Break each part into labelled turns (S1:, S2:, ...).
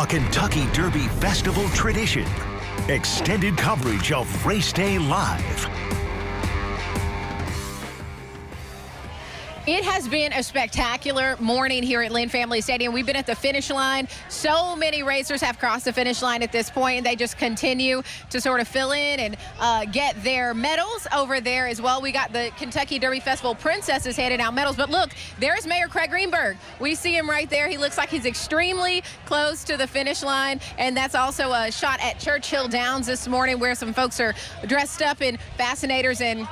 S1: a Kentucky Derby Festival tradition. Extended coverage of Race Day Live.
S2: It has been a spectacular morning here at Lynn Family Stadium. We've been at the finish line. So many racers have crossed the finish line at this point, and they just continue to sort of fill in and get their medals over there as well. We got the Kentucky Derby Festival princesses handing out medals, but look, there's Mayor Craig Greenberg. We see him right there. He looks like he's extremely close to the finish line, and that's also a shot at Churchill Downs this morning where some folks are dressed up in fascinators and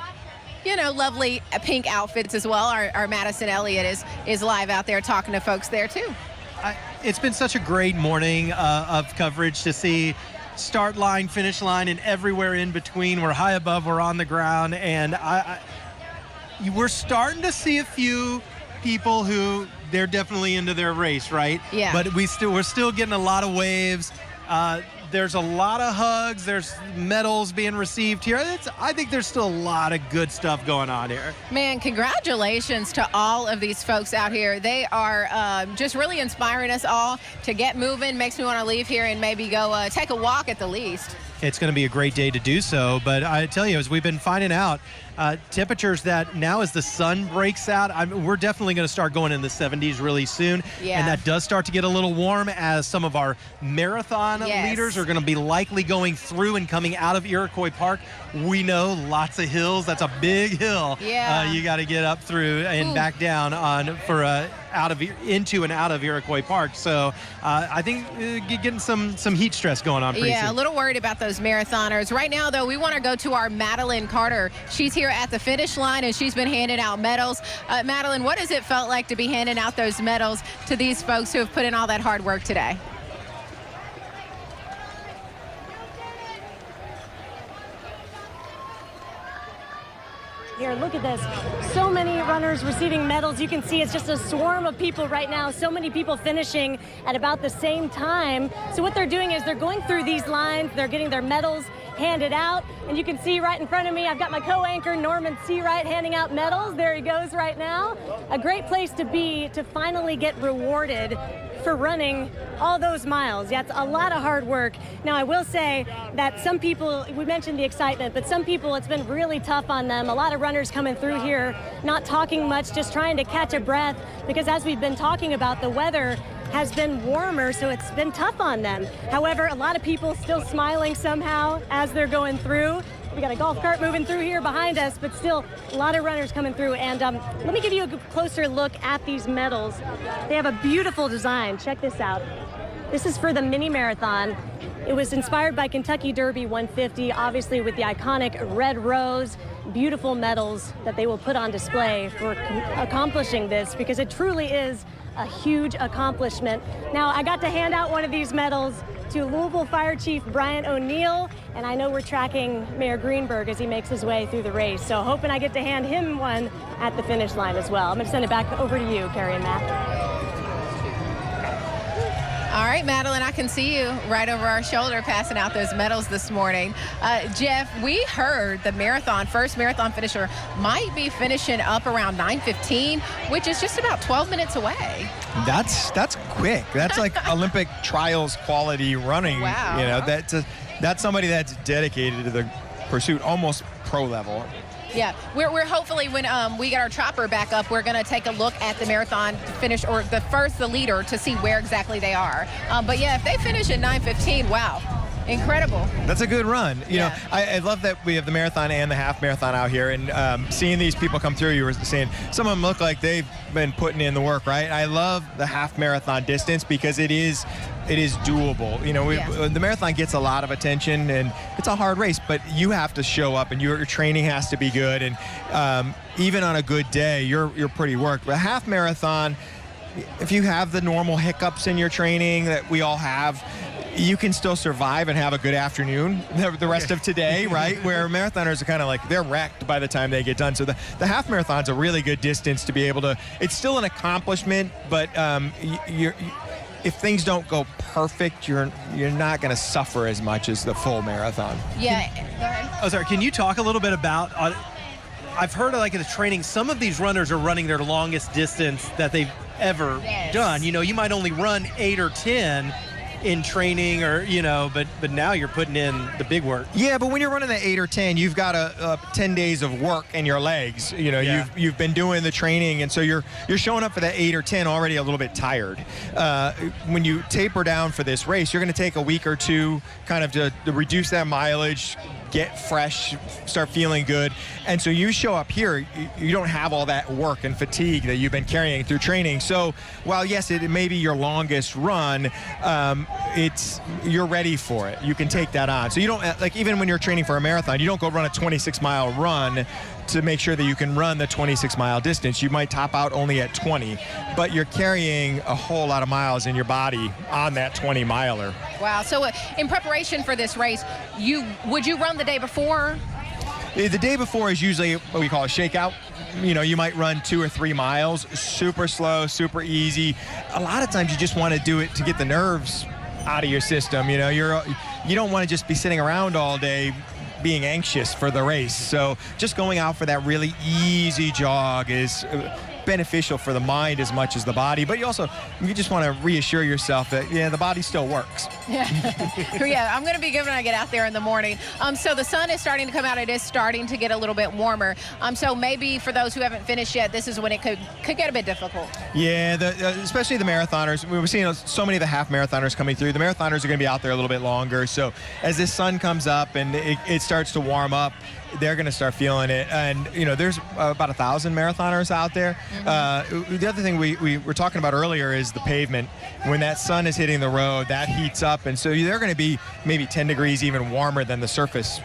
S2: lovely pink outfits as well. Our Madison Elliott is live out there talking to folks there too.
S3: It's been such a great morning of coverage to see start line, finish line, and everywhere in between. We're high above, we're on the ground, and we're starting to see a few people who they're definitely into their race, right?
S2: Yeah.
S3: But we're still getting a lot of waves. There's a lot of hugs. There's medals being received here. I think there's still a lot of good stuff going on here.
S2: Man, congratulations to all of these folks out here. They are just really inspiring us all to get moving. Makes me want to leave here and maybe go take a walk at the least.
S3: It's going to be a great day to do so. But I tell you, as we've been finding out, temperatures that now as the sun breaks out, we're definitely going to start going in the 70s really soon.
S2: Yeah.
S3: And that does start to get a little warm as some of our marathon leaders are going to be likely going through and coming out of Iroquois Park. We know lots of hills. That's a big hill.
S2: Yeah.
S3: You got to get up through and back down on for into and out of Iroquois Park. So I think getting some heat stress going on pretty soon.
S2: A little worried about those marathoners. Right now, though, we want to go to our Madeline Carter. She's here at the finish line, and she's been handing out medals. Madeline, what has it felt like to be handing out those medals to these folks who have put in all that hard work today?
S4: Here, look at this. So many runners receiving medals. You can see it's just a swarm of people right now. So many people finishing at about the same time. So what they're doing is they're going through these lines. They're getting their medals handed out. And you can see right in front of me, I've got my co-anchor, Norman Seawright, handing out medals. There he goes right now. A great place to be to finally get rewarded for running all those miles. Yeah, it's a lot of hard work. Now, I will say that some people, we mentioned the excitement, but some people, it's been really tough on them. A lot of runners coming through here, not talking much, just trying to catch a breath, because as we've been talking about, the weather has been warmer, so it's been tough on them. However, a lot of people still smiling somehow as they're going through. We got a golf cart moving through here behind us, but still a lot of runners coming through. And let me give you a closer look at these medals. They have a beautiful design. Check this out. This is for the mini marathon. It was inspired by Kentucky Derby 150, obviously with the iconic red rose. Beautiful medals that they will put on display for accomplishing this, because it truly is a huge accomplishment. Now, I got to hand out one of these medals to Louisville Fire Chief Brian O'Neill, and I know we're tracking Mayor Greenberg as he makes his way through the race, so hoping I get to hand him one at the finish line as well. I'm going to send it back over to you, Carrie and Matt.
S2: All right, Madeline, I can see you right over our shoulder passing out those medals this morning. Jeff, we heard the first marathon finisher might be finishing up around 9:15, which is just about 12 minutes away.
S5: That's quick. That's like Olympic trials quality running.
S2: Wow.
S5: That's somebody that's dedicated to the pursuit, almost pro level.
S2: Yeah, we're hopefully when we get our chopper back up, we're going to take a look at the marathon finish, or the leader, to see where exactly they are. But yeah, if they finish at 9:15, wow. Incredible.
S5: That's a good run. You know, I love that we have the marathon and the half marathon out here, and seeing these people come through, you were saying some of them look like they've been putting in the work, right? I love the half marathon distance because it is doable. You know, the marathon gets a lot of attention, and it's a hard race, but you have to show up, and your training has to be good, and even on a good day, you're pretty worked. But a half marathon, if you have the normal hiccups in your training that we all have, you can still survive and have a good afternoon the rest of today, right? Where marathoners are kind of like, they're wrecked by the time they get done. So the half marathon's a really good distance to be able to, it's still an accomplishment, but if things don't go perfect, you're not going to suffer as much as the full marathon.
S2: Yeah, go ahead.
S3: Oh, sorry, can you talk a little bit about, I've heard like in the training, some of these runners are running their longest distance that they've ever done. You know, you might only run 8 or 10, in training or, but now you're putting in the big work.
S5: Yeah, but when you're running the 8 or 10, you've got 10 days of work in your legs. You've been doing the training, and so you're showing up for that 8 or 10 already a little bit tired. When you taper down for this race, you're going to take a week or two kind of to reduce that mileage, get fresh, start feeling good. And so you show up here, you don't have all that work and fatigue that you've been carrying through training. So while yes, it may be your longest run, you're ready for it. You can take that on. So you don't, like, even when you're training for a marathon, you don't go run a 26-mile run to make sure that you can run the 26-mile distance. You might top out only at 20, but you're carrying a whole lot of miles in your body on that 20-miler.
S2: Wow. So in preparation for this race, would you run the day before?
S5: The day before is usually what we call a shakeout. You might run 2 or 3 miles, super slow, super easy. A lot of times you just want to do it to get the nerves out of your system. You don't want to just be sitting around all day being anxious for the race. So just going out for that really easy jog is beneficial for the mind as much as the body, but you just want to reassure yourself that the body still works.
S2: Yeah, I'm going to be good when I get out there in the morning. So the sun is starting to come out. It is starting to get a little bit warmer. So maybe for those who haven't finished yet, this is when it could get a bit difficult.
S5: Yeah, especially the marathoners. We were seeing so many of the half marathoners coming through. The marathoners are going to be out there a little bit longer. So as this sun comes up and it starts to warm up, they're going to start feeling it. And, there's about 1,000 marathoners out there. Mm-hmm. The other thing we were talking about earlier is the pavement. When that sun is hitting the road, that heats up. And so they're going to be maybe 10 degrees even warmer than the surface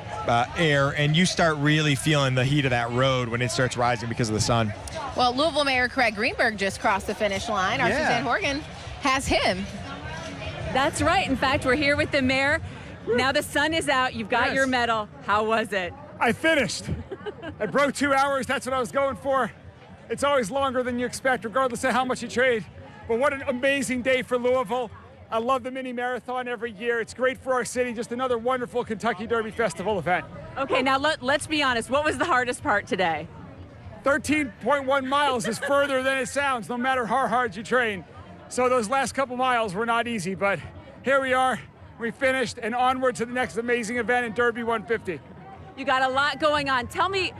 S5: air. And you start really feeling the heat of that road when it starts rising because of the sun.
S2: Well, Louisville Mayor Craig Greenberg just crossed the finish line. Our Suzanne Horgan has him.
S6: That's right. In fact, we're here with the mayor. Now the sun is out. You've got your medal. How was it?
S7: I finished. I broke 2 hours. That's what I was going for. It's always longer than you expect, regardless of how much you trade. But what an amazing day for Louisville. I love the mini marathon every year. It's great for our city. Just another wonderful Kentucky Derby Festival event.
S6: Okay, now let's be honest. What was the hardest part today?
S7: 13.1 miles is further than it sounds, no matter how hard you train. So those last couple miles were not easy, but here we are. We finished and onward to the next amazing event in Derby 150.
S6: You got a lot going on. Tell me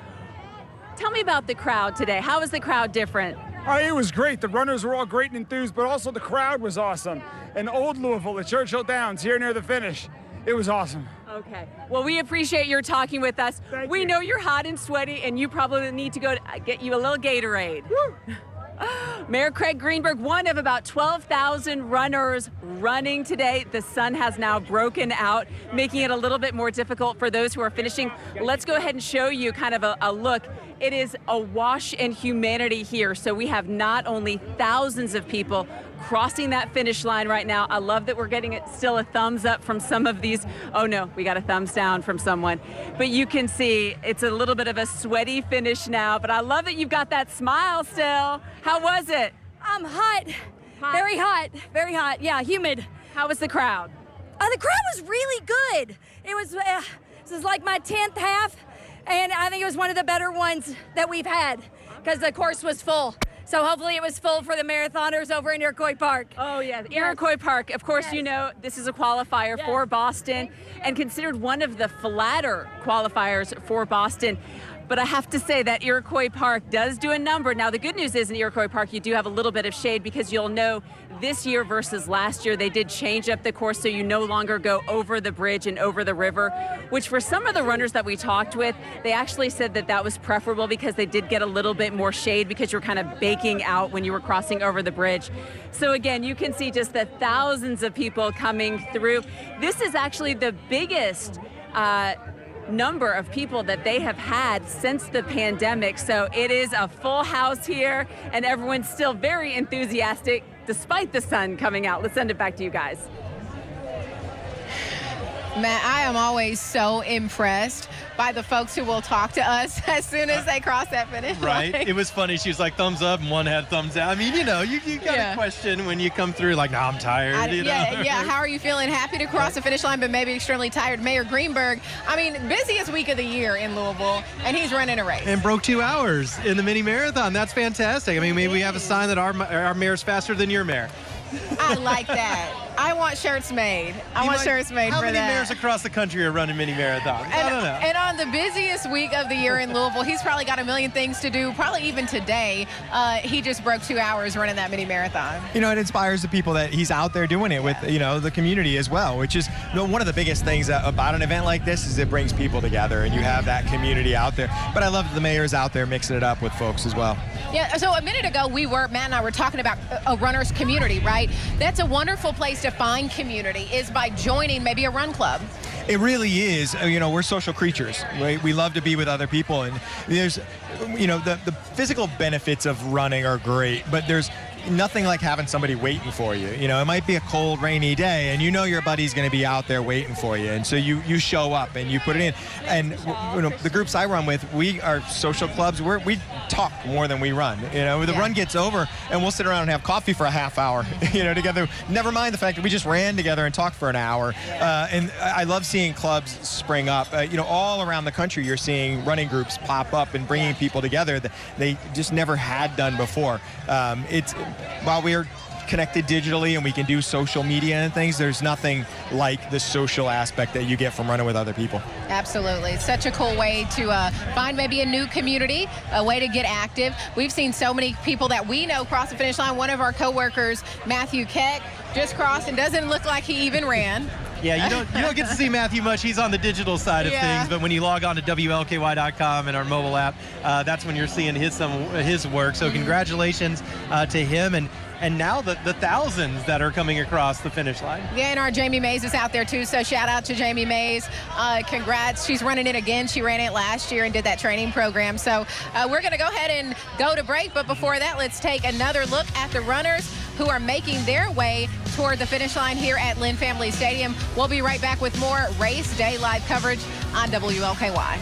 S6: about the crowd today. How was the crowd different?
S7: It was great. The runners were all great and enthused, but also the crowd was awesome. And old Louisville at Churchill Downs here near the finish, it was awesome.
S6: Okay. Well, we appreciate your talking with us. We know you're hot and sweaty, and you probably need to go get you a little Gatorade. Woo. Mayor Craig Greenberg, one of about 12,000 runners running today. The sun has now broken out, making it a little bit more difficult for those who are finishing. Let's go ahead and show you kind of a look. It is awash in humanity here. So we have not only thousands of people crossing that finish line right now. I love that we're getting still a thumbs up from some of these. Oh no, we got a thumbs down from someone. But you can see it's a little bit of a sweaty finish now, but I love that you've got that smile still. How was it?
S8: Hot. Very hot, very hot. Yeah, humid.
S6: How was the crowd?
S8: The crowd was really good. It was, this is like my 10th half, and I think it was one of the better ones that we've had because the course was full. So hopefully it was full for the marathoners over in Iroquois Park.
S6: Oh, yeah. Iroquois Park, of course, you know, this is a qualifier for Boston and considered one of the flatter qualifiers for Boston. But I have to say that Iroquois Park does do a number. Now, the good news is in Iroquois Park, you do have a little bit of shade because you'll know this year versus last year, they did change up the course so you no longer go over the bridge and over the river, which for some of the runners that we talked with, they actually said that that was preferable because they did get a little bit more shade because you're kind of baking out when you were crossing over the bridge. So again, you can see just the thousands of people coming through. This is actually the biggest number of people that they have had since the pandemic. So it is a full house here and everyone's still very enthusiastic despite the sun coming out. Let's send it back to you guys.
S2: Matt, I am always so impressed by the folks who will talk to us as soon as they cross that finish line.
S3: Right. It was funny. She was like thumbs up and one had thumbs down. I mean, you know, you got a question when you come through like, no, I'm tired.
S2: Yeah. How are you feeling? Happy to cross the finish line, but maybe extremely tired. Mayor Greenberg, I mean, busiest week of the year in Louisville, and he's running a race.
S3: And broke 2 hours in the mini marathon. That's fantastic. I mean, maybe we have a sign that our mayor's faster than your mayor.
S2: I like that. I want shirts made. I want shirts made
S3: How
S2: for
S3: many
S2: that.
S3: mayors across the country are running mini marathons? I don't know.
S2: And on the busiest week of the year in Louisville, he's probably got a million things to do. Probably even today, he just broke 2 hours running that mini marathon.
S5: You know, it inspires the people that he's out there doing it with, you know, the community as well, which is one of the biggest things about an event like this is it brings people together and you have that community out there. But I love that the mayor's out there mixing it up with folks as well.
S2: Yeah, so a minute ago, Matt and I were talking about a runner's community, right? That's a wonderful place to find community is by joining maybe a run club.
S5: It really is. You know, we're social creatures. Right? We love to be with other people. And there's, you know, the physical benefits of running are great, but there's nothing like having somebody waiting for you. You know, it might be a cold, rainy day, and you know your buddy's going to be out there waiting for you. And so you show up and you put it in. And, you know, the groups I run with, we are social clubs. We talk more than we run. You know, the run gets over, and we'll sit around and have coffee for a half hour, you know, together. Never mind the fact that we just ran together and talked for an hour. And I love seeing clubs spring up. You know, all around the country, you're seeing running groups pop up and bringing people together that they just never had done before. While we are connected digitally and we can do social media and things, there's nothing like the social aspect that you get from running with other people.
S2: Absolutely. Such a cool way to find maybe a new community, a way to get active. We've seen so many people that we know cross the finish line. One of our coworkers, Matthew Keck, just crossed and doesn't look like he even ran.
S3: Yeah, you don't get to see Matthew much. He's on the digital side of things, but when you log on to WLKY.com and our mobile app, that's when you're seeing his work. So congratulations to him and now the thousands that are coming across the finish line.
S2: Yeah, and our Jamie Mays is out there too, so shout out to Jamie Mays. Congrats. She's running it again. She ran it last year and did that training program. So we're going to go ahead and go to break, but before that, let's take another look at the runners who are making their way toward the finish line here at Lynn Family Stadium. We'll be right back with more race day live coverage on WLKY.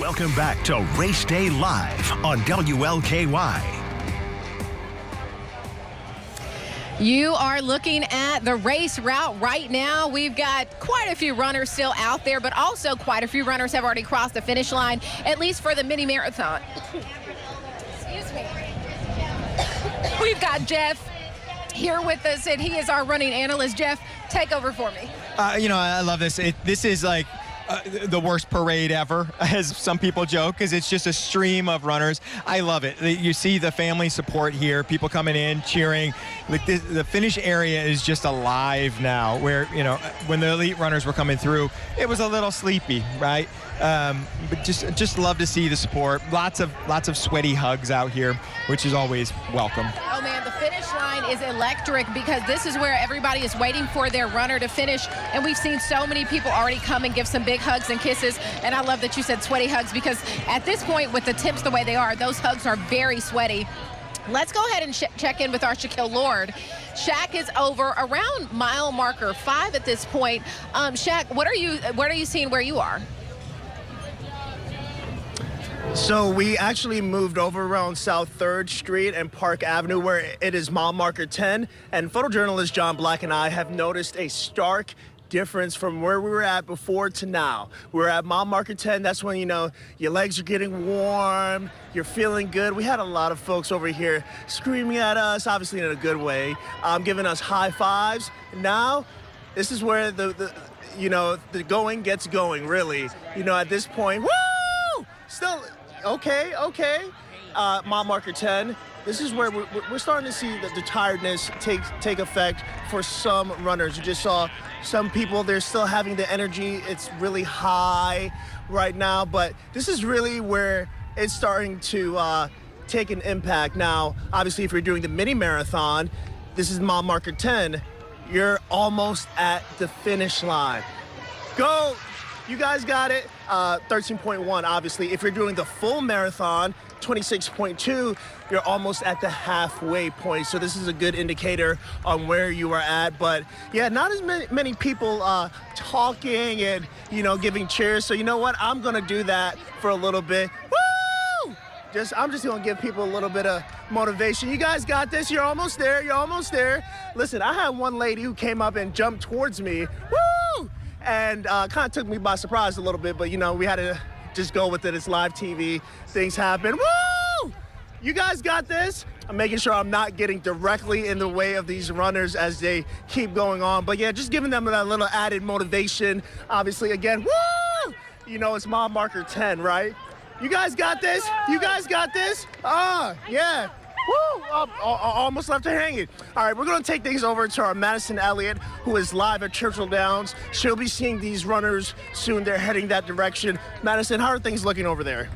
S1: Welcome back to Race Day Live on WLKY.
S2: You are looking at the race route right now. We've got quite a few runners still out there, but also quite a few runners have already crossed the finish line, at least for the mini marathon. Excuse me. We've got Jeff here with us, and he is our running analyst. Jeff, take over for me.
S5: You know, I love this. This is like the worst parade ever, as some people joke, because it's just a stream of runners. I love it. You see the family support here, people coming in, cheering. Like the finish area is just alive now, where, you know, when the elite runners were coming through, it was a little sleepy, right? But just love to see the support. Lots of sweaty hugs out here, which is always welcome.
S2: Oh man, the finish line is electric because this is where everybody is waiting for their runner to finish, and we've seen so many people already come and give some big hugs and kisses. And I love that you said sweaty hugs, because at this point, with the temps the way they are, those hugs are very sweaty. Let's go ahead and check in with our Shaquille Lord. Shaq is over around mile marker 5 at this point. Shaq, what are you seeing where you are?
S9: So we actually moved over around South 3rd Street and Park Avenue, where it is mile marker 10. And photojournalist John Black and I have noticed a stark difference from where we were at before to now. We're at mile marker 10. That's when, you know, your legs are getting warm, you're feeling good. We had a lot of folks over here screaming at us, obviously in a good way, giving us high fives. Now, this is where the going gets going, really. You know, at this point, woo! Still, okay. Mile marker 10. This is where we're starting to see the tiredness take effect for some runners. You just saw some people, they're still having the energy. It's really high right now, but this is really where it's starting to take an impact. Now, obviously, if you're doing the mini marathon, this is mile marker 10. You're almost at the finish line. Go! You guys got it. 13.1, obviously. If you're doing the full marathon, 26.2, you're almost at the halfway point. So this is a good indicator on where you are at. But yeah, not as many people talking and, you know, giving cheers. So you know what? I'm going to do that for a little bit. Woo! I'm just going to give people a little bit of motivation. You guys got this. You're almost there. You're almost there. Listen, I had one lady who came up and jumped towards me. Woo! And kind of took me by surprise a little bit, but, you know, we had to just go with it. It's live TV. Things happen. Woo! You guys got this. I'm making sure I'm not getting directly in the way of these runners as they keep going on. But, yeah, just giving them that little added motivation. Obviously, again, woo! You know, it's mile marker 10, right? You guys got this? You guys got this? Yeah. Woo! Almost left her hanging. All right, we're going to take things over to our Madison Elliott, who is live at Churchill Downs. She'll be seeing these runners soon. They're heading that direction. Madison, how are things looking over there?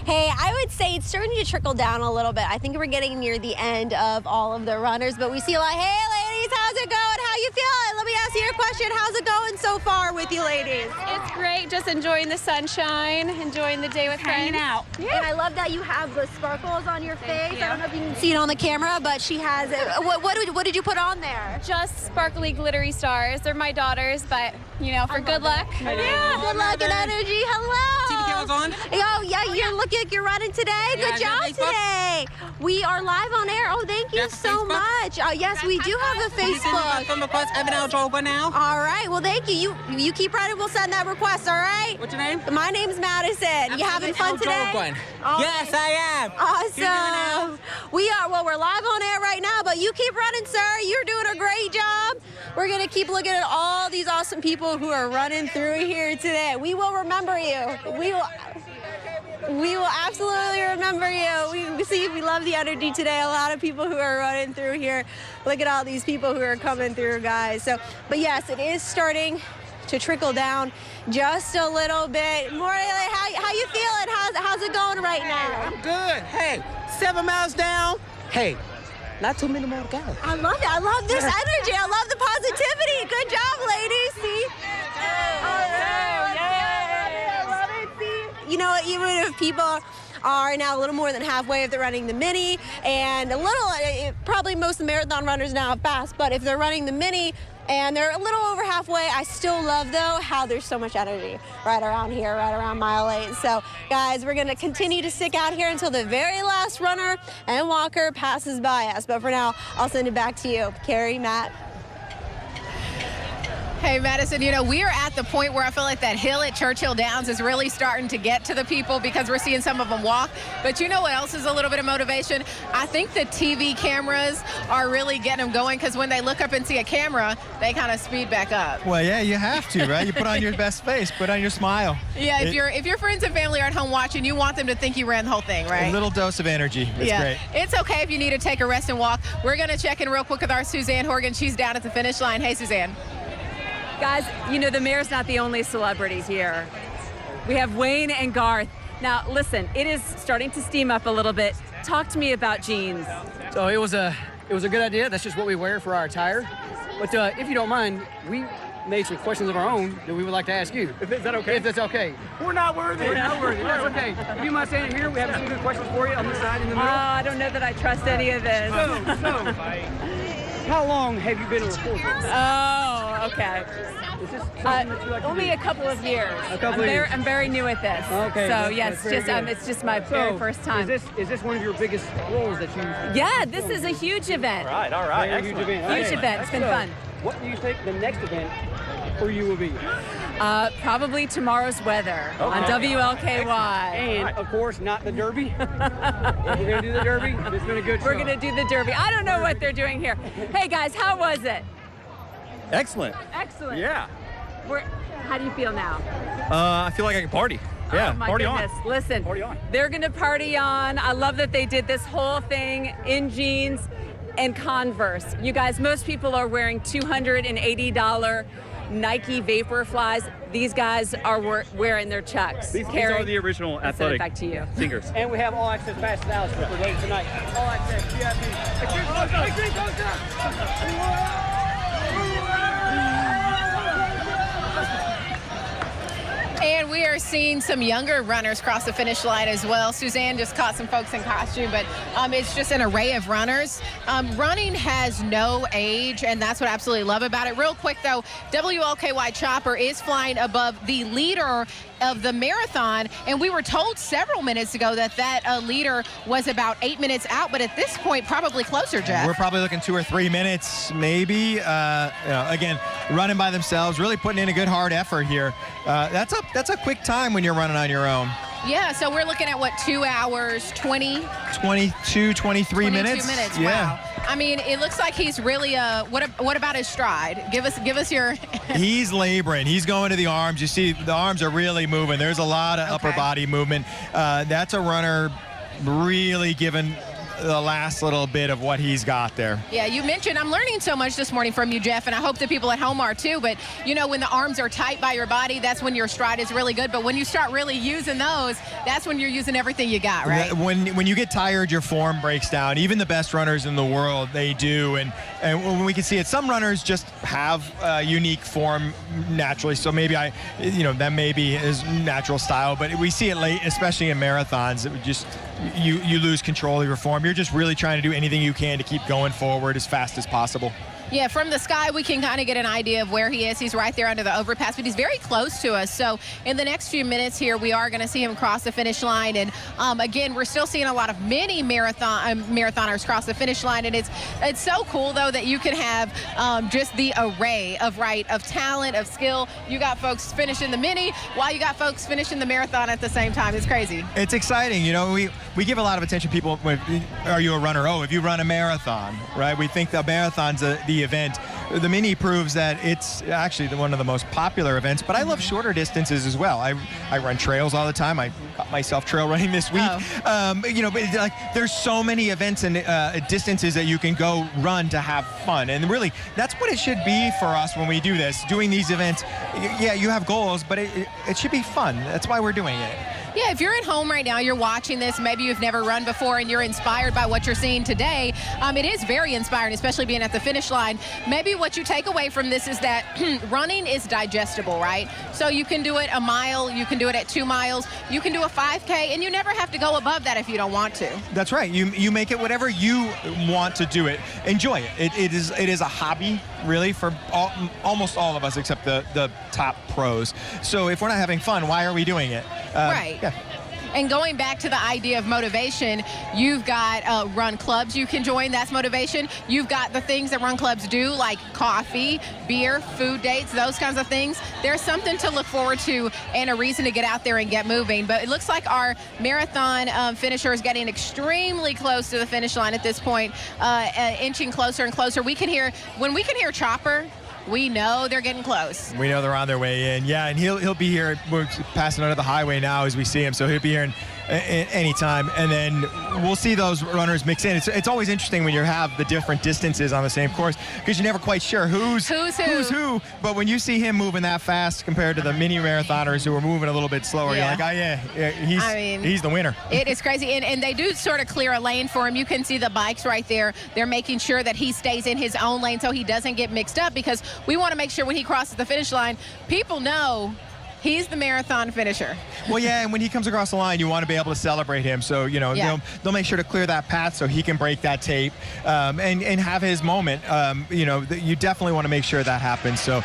S10: Hey, I would say it's starting to trickle down a little bit. I think we're getting near the end of all of the runners, but we see a lot. Hey, ladies, how's it going? How you feeling? Let me ask you a question. How's it going so far with you ladies?
S11: It's great. Just enjoying the sunshine, enjoying the day with
S10: Hanging
S11: friends.
S10: out. Yeah. And I love that you have the sparkles on your face. I don't know if you can see it on the camera, but she has it. What did you put on there?
S11: Just sparkly, glittery stars. They're my daughters, but, you know, for good luck.
S10: Yeah, good luck and energy. Hello.
S12: See the cameras on?
S10: Oh, yeah, you're looking like you're running today. Good job today. We are live on air. Oh, thank you so much. Yes, we do have a Facebook.
S12: From request, Evan Aljoba now.
S10: All right. Well, thank you. You keep running. We'll send that request. All right.
S12: What's your name?
S10: My name's Madison. You having fun today?
S12: Yes, I am.
S10: Awesome. We are. Well, we're live on air right now, but you keep running, sir. You're doing a great job. We're gonna keep looking at all these awesome people who are running through here today. We will remember you. We will absolutely remember you. We love the energy today. A lot of people who are running through here. Look at all these people who are coming through, guys. So, but yes, it is starting to trickle down just a little bit. More, how you feeling? How's it going right now?
S12: I'm good. Hey, 7 miles down. Hey, not too many more to go.
S10: I love it. I love this energy. I love the positivity. Good job, ladies. See? You know, even if people are now a little more than halfway if they're running the mini, and probably most of the marathon runners now have passed, but if they're running the mini and they're a little over halfway, I still love, though, how there's so much energy right around here, right around mile 8. So, guys, we're going to continue to stick out here until the very last runner and walker passes by us. But for now, I'll send it back to you. Carrie, Matt.
S2: Hey, Madison, you know, we are at the point where I feel like that hill at Churchill Downs is really starting to get to the people because we're seeing some of them walk. But you know what else is a little bit of motivation? I think the TV cameras are really getting them going because when they look up and see a camera, they kind of speed back up.
S5: Well, yeah, you have to, right? You put on your best face, put on your smile.
S2: Yeah, if your friends and family are at home watching, you want them to think you ran the whole thing, right?
S5: A little dose of energy. It's great.
S2: It's okay if you need to take a rest and walk. We're going to check in real quick with our Suzanne Horgan. She's down at the finish line. Hey, Suzanne.
S6: Guys, you know, the mayor's not the only celebrity here. We have Wayne and Garth. Now, listen, it is starting to steam up a little bit. Talk to me about jeans.
S13: So it was a good idea. That's just what we wear for our attire. But if you don't mind, we made some questions of our own that we would like to ask you.
S7: Is that okay?
S13: If that's okay.
S7: We're not worthy.
S13: We're not worthy. That's okay. If you mind standing here, we have some good questions for you on this side in the middle.
S6: I don't know that I trust any of this.
S13: So, how long have you been a reporter?
S6: Oh, okay.
S13: Is this something that you like to
S6: Only
S13: do?
S6: a couple of years.
S13: A couple of years.
S6: I'm very new at this.
S13: Okay.
S6: So
S13: that's
S6: yes,
S13: very good.
S6: it's just my very first time.
S13: Is this one of your biggest roles that you?
S6: Yeah, this is a huge event.
S7: All right.
S13: Very huge event.
S6: Huge
S13: Okay.
S6: event. It's been
S13: So,
S6: fun.
S13: What do you think the next event for you will be?
S6: Probably tomorrow's weather on WLKY.
S13: And of course, not the Derby. We're gonna do the Derby. It's been a good show.
S6: We're gonna do the Derby. I don't know what they're doing here. Hey guys, how was it?
S14: Excellent.
S6: Excellent.
S14: Yeah.
S6: How do you feel now?
S14: I feel like I can party. Yeah,
S6: Oh my
S14: party
S6: goodness.
S14: on.
S6: Listen,
S14: Party on.
S6: they're going to party on. I love that they did this whole thing in jeans and Converse. You guys, most people are wearing $280 Nike Vaporflies. These guys are wearing their Chucks.
S14: These
S6: Carrie,
S14: are the original
S6: I'll send it
S14: athletic
S6: back to you.
S14: sneakers.
S13: And we have all access passes out for later tonight. All access.
S2: And we are seeing some younger runners cross the finish line as well. Suzanne just caught some folks in costume, but it's just an array of runners. Running has no age, and that's what I absolutely love about it. Real quick, though, WLKY Chopper is flying above the leader of the marathon, and we were told several minutes ago that leader was about 8 minutes out, but at this point, probably closer, Jeff.
S5: We're probably looking 2 or 3 minutes, maybe. Again, running by themselves, really putting in a good hard effort here. That's a quick time when you're running on your own.
S2: Yeah, so we're looking at, what, 2 hours,
S5: 22, 23 minutes?
S2: 22 minutes,
S5: yeah.
S2: wow. I mean, it looks like he's really, what about his stride? Give us your...
S5: He's laboring. He's going to the arms. You see, the arms are really moving. There's a lot of upper body movement. That's a runner really giving the last little bit of what he's got there.
S2: Yeah, you mentioned, I'm learning so much this morning from you, Jeff, and I hope the people at home are too, but you know, when the arms are tight by your body, that's when your stride is really good, but when you start really using those, that's when you're using everything you got, right?
S5: When you get tired, your form breaks down. Even the best runners in the world, they do, and when we can see it, some runners just have unique form naturally, so maybe that may be his natural style, but we see it late, especially in marathons. It would just you lose control of your form. You're just really trying to do anything you can to keep going forward as fast as possible.
S2: Yeah, from the sky, we can kind of get an idea of where he is. He's right there under the overpass, but he's very close to us. So in the next few minutes here, we are going to see him cross the finish line. And again, we're still seeing a lot of mini marathoners cross the finish line. And it's so cool, though, that you can have just the array of talent, of skill. You got folks finishing the mini while you got folks finishing the marathon at the same time. It's crazy.
S5: It's exciting. You know, we give a lot of attention. People, are you a runner? Oh, if you run a marathon, right? We think the marathon's the event. The mini proves that it's actually one of the most popular events, but I love shorter distances as well. I run trails all the time. I got myself trail running this week. But there's so many events and distances that you can go run to have fun. And really, that's what it should be for us when we do this, doing these events. Yeah, you have goals, but it should be fun. That's why we're doing it.
S2: Yeah, if you're at home right now, you're watching this, maybe you've never run before and you're inspired by what you're seeing today, it is very inspiring, especially being at the finish line. Maybe what you take away from this is that running is digestible, right? So you can do it a mile, you can do it at 2 miles, you can do a 5K, and you never have to go above that if you don't want to.
S5: That's right. You make it whatever you want to do it. Enjoy it. It is a hobby, really, for almost all of us except the top pros. So if we're not having fun, why are we doing it?
S2: Right.
S5: Yeah.
S2: And going back to the idea of motivation, you've got run clubs you can join. That's motivation. You've got the things that run clubs do, like coffee, beer, food dates, those kinds of things. There's something to look forward to and a reason to get out there and get moving. But it looks like our marathon finisher is getting extremely close to the finish line at this point, inching closer and closer. When we can hear Chopper, we know they're getting close.
S5: We know they're on their way in. Yeah, and he'll be here. We're passing under the highway now as we see him, so he'll be here in any time. And then we'll see those runners mix in. It's always interesting when you have the different distances on the same course because you're never quite sure who's who. But when you see him moving that fast compared to the mini marathoners who are moving a little bit slower, you're like, oh yeah, he's the winner.
S2: It is crazy, and they do sort of clear a lane for him. You can see the bikes right there. They're making sure that he stays in his own lane so he doesn't get mixed up, because we want to make sure when he crosses the finish line, people know he's the marathon finisher.
S5: Well, yeah, and when he comes across the line, you want to be able to celebrate him. So, they'll make sure to clear that path so he can break that tape and have his moment. You definitely want to make sure that happens. So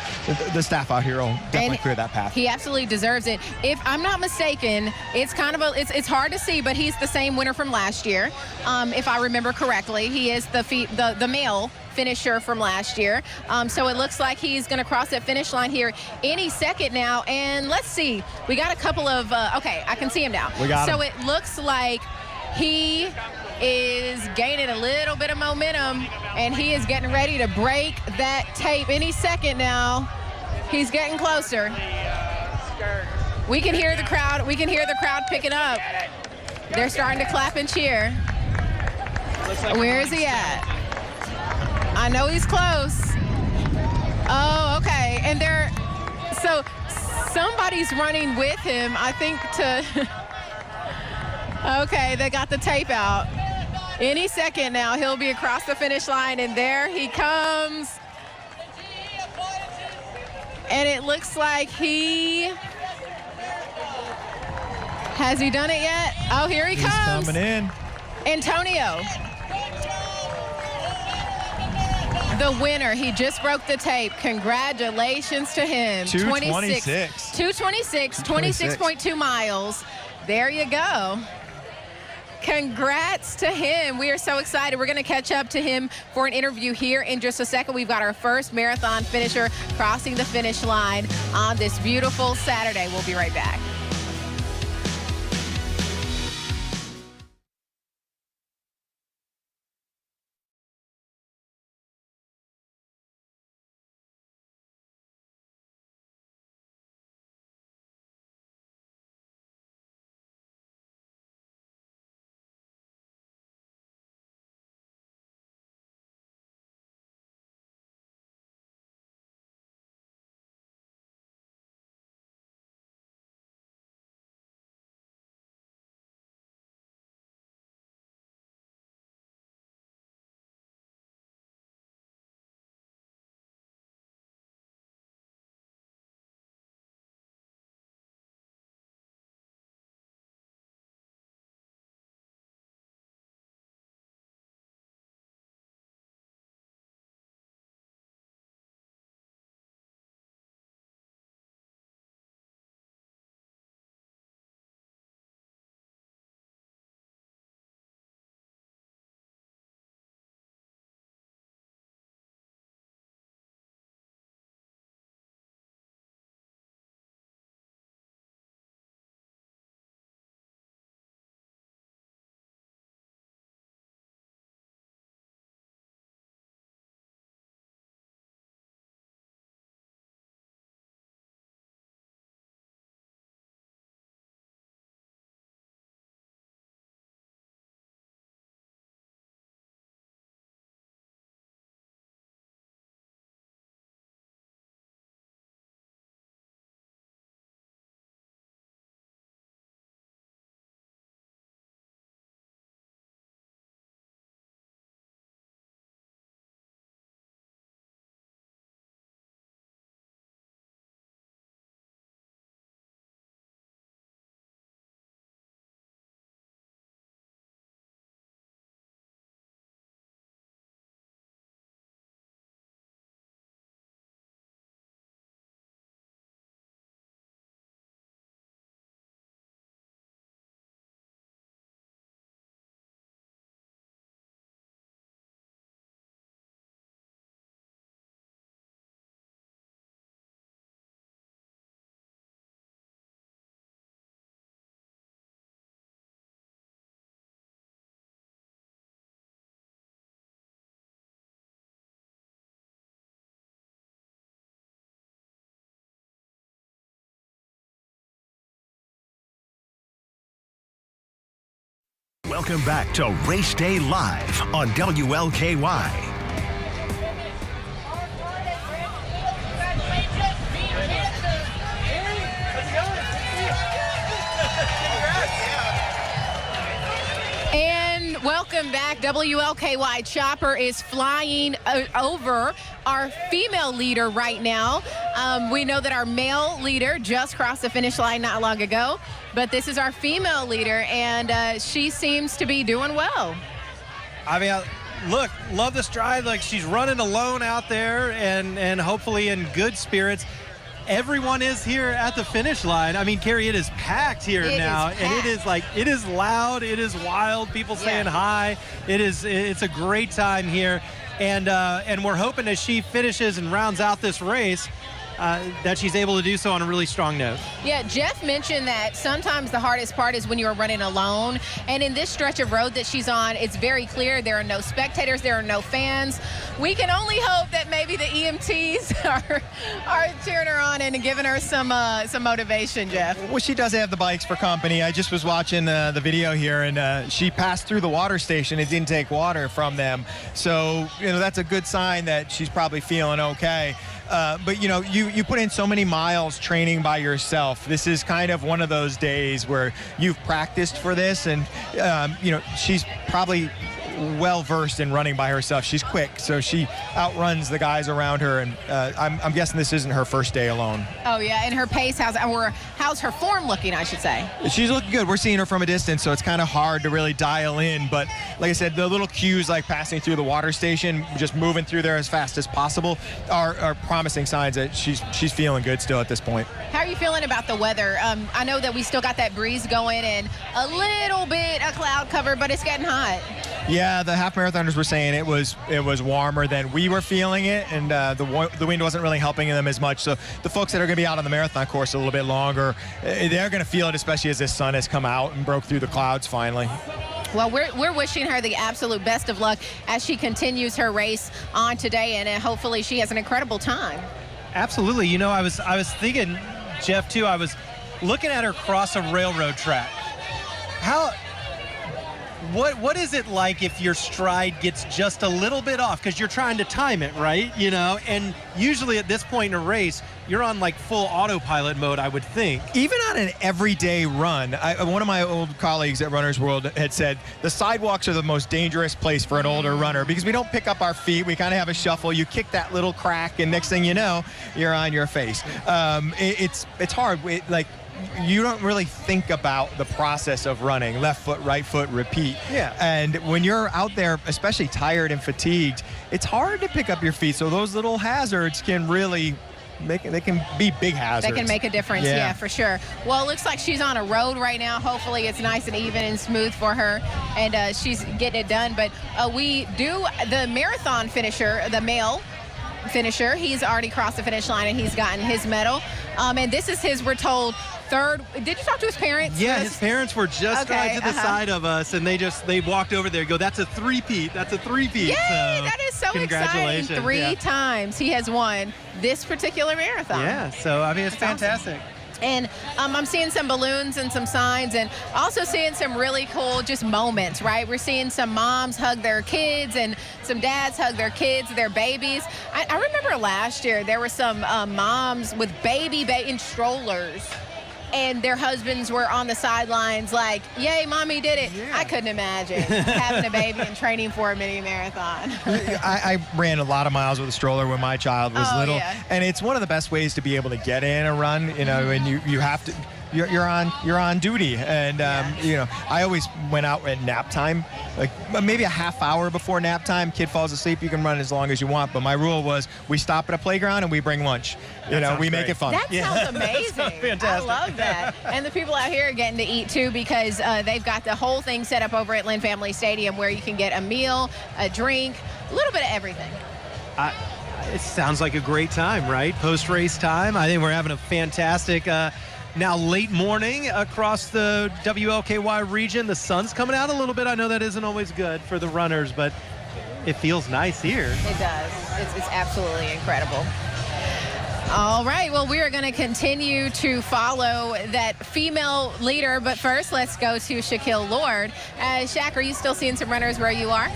S5: the staff out here will definitely clear that path.
S2: He absolutely deserves it. If I'm not mistaken, it's it's hard to see, but he's the same winner from last year. If I remember correctly, he is the male finisher from last year. So it looks like he's going to cross that finish line here any second now. And let's see, we got a couple of, okay, I can see him now. So it looks like he is gaining a little bit of momentum, and he is getting ready to break that tape any second now. He's getting closer. We can hear the crowd. We can hear the crowd picking up. They're starting to clap and cheer. Where is he at? I know he's close. Oh, okay. And so somebody's running with him, I think, okay, they got the tape out. Any second now, he'll be across the finish line, and there he comes. And it looks like has he done it yet? Oh, here he comes.
S5: He's coming in.
S2: Antonio. The winner, he just broke the tape. Congratulations to him.
S5: 2:26.
S2: 26.2 miles. There you go. Congrats to him. We are so excited. We're going to catch up to him for an interview here in just a second. We've got our first marathon finisher crossing the finish line on this beautiful Saturday. We'll be right back.
S1: Welcome back to Race Day Live on WLKY.
S2: And welcome back. WLKY Chopper is flying over our female leader right now. We know that our male leader just crossed the finish line not long ago, but this is our female leader, and she seems to be doing well.
S3: I mean, look, love the stride. Like, she's running alone out there and hopefully in good spirits. Everyone is here at the finish line. I mean, Carrie, it is packed here now, and it is loud, it is wild, people saying hi. It's a great time here, and we're hoping as she finishes and rounds out this race that she's able to do so on a really strong note.
S2: Yeah, Jeff mentioned that sometimes the hardest part is when you're running alone, and in this stretch of road that she's on, it's very clear there are no spectators, there are no fans. We can only hope that maybe the EMTs are cheering her on and giving her some motivation, Jeff.
S5: Well, she does have the bikes for company. I just was watching the video here, and she passed through the water station and didn't take water from them. So, that's a good sign that she's probably feeling okay. But, you put in so many miles training by yourself. This is kind of one of those days where you've practiced for this, and, she's probably well-versed in running by herself. She's quick, so she outruns the guys around her, and I'm guessing this isn't her first day alone.
S2: Oh, yeah, and her pace, how's her form looking, I should say?
S5: She's looking good. We're seeing her from a distance, so it's kind of hard to really dial in, but like I said, the little cues like passing through the water station, just moving through there as fast as possible are promising signs that she's feeling good still at this point.
S2: How are you feeling about the weather? I know that we still got that breeze going and a little bit of cloud cover, but it's getting hot.
S5: Yeah, the half marathoners were saying it was warmer than we were feeling it, and the wind wasn't really helping them as much. So the folks that are going to be out on the marathon course a little bit longer, they're going to feel it, especially as this sun has come out and broke through the clouds finally.
S2: Well, we're wishing her the absolute best of luck as she continues her race on today, and hopefully she has an incredible time.
S3: Absolutely. I was thinking, Jeff, too, I was looking at her cross a railroad track. What is it like if your stride gets just a little bit off? Because you're trying to time it, right? And usually at this point in a race, you're on like full autopilot mode, I would think.
S5: Even on an everyday run, one of my old colleagues at Runner's World had said the sidewalks are the most dangerous place for an older runner because we don't pick up our feet. We kind of have a shuffle. You kick that little crack, and next thing you know, you're on your face. It's hard. You don't really think about the process of running, left foot, right foot, repeat.
S3: Yeah.
S5: And when you're out there, especially tired and fatigued, it's hard to pick up your feet. So those little hazards can really they can be big hazards.
S2: They can make a difference, yeah, for sure. Well, it looks like she's on a road right now. Hopefully it's nice and even and smooth for her, and she's getting it done. But we do the marathon finisher, the male finisher. He's already crossed the finish line and he's gotten his medal. And this is his, we're told, third. Did you talk to his parents?
S3: Yeah, his parents were just right to the side of us, and they walked over there and go, that's a three-peat. That's a three-peat.
S2: Yay, that is so exciting. Three times he has won this particular marathon.
S3: Yeah, so, I mean, it's fantastic.
S2: Awesome. And I'm seeing some balloons and some signs, and also seeing some really cool just moments, right? We're seeing some moms hug their kids and some dads hug their kids, their babies. I remember last year there were some moms with baby in strollers, and their husbands were on the sidelines like, yay, mommy did it. Yeah. I couldn't imagine having a baby and training for a mini marathon.
S5: I ran a lot of miles with a stroller when my child was little.
S2: Yeah.
S5: And it's one of the best ways to be able to get in a run, and you have to, you're on duty. And, I always went out at nap time, like maybe a half hour before nap time. Kid falls asleep, you can run as long as you want. But my rule was we stop at a playground and we bring lunch. We make it fun.
S2: That sounds amazing.
S3: Fantastic.
S2: I love that. And the people out here are getting to eat too, because they've got the whole thing set up over at Lynn Family Stadium where you can get a meal, a drink, a little bit of everything.
S3: It sounds like a great time, right? Post-race time. I think we're having a fantastic now late morning across the WLKY region. The sun's coming out a little bit. I know that isn't always good for the runners, but it feels nice here.
S2: It does. It's absolutely incredible. All right, well, we are going to continue to follow that female leader, but first let's go to Shaquille Lord. Shaq, are you still seeing some runners where you are?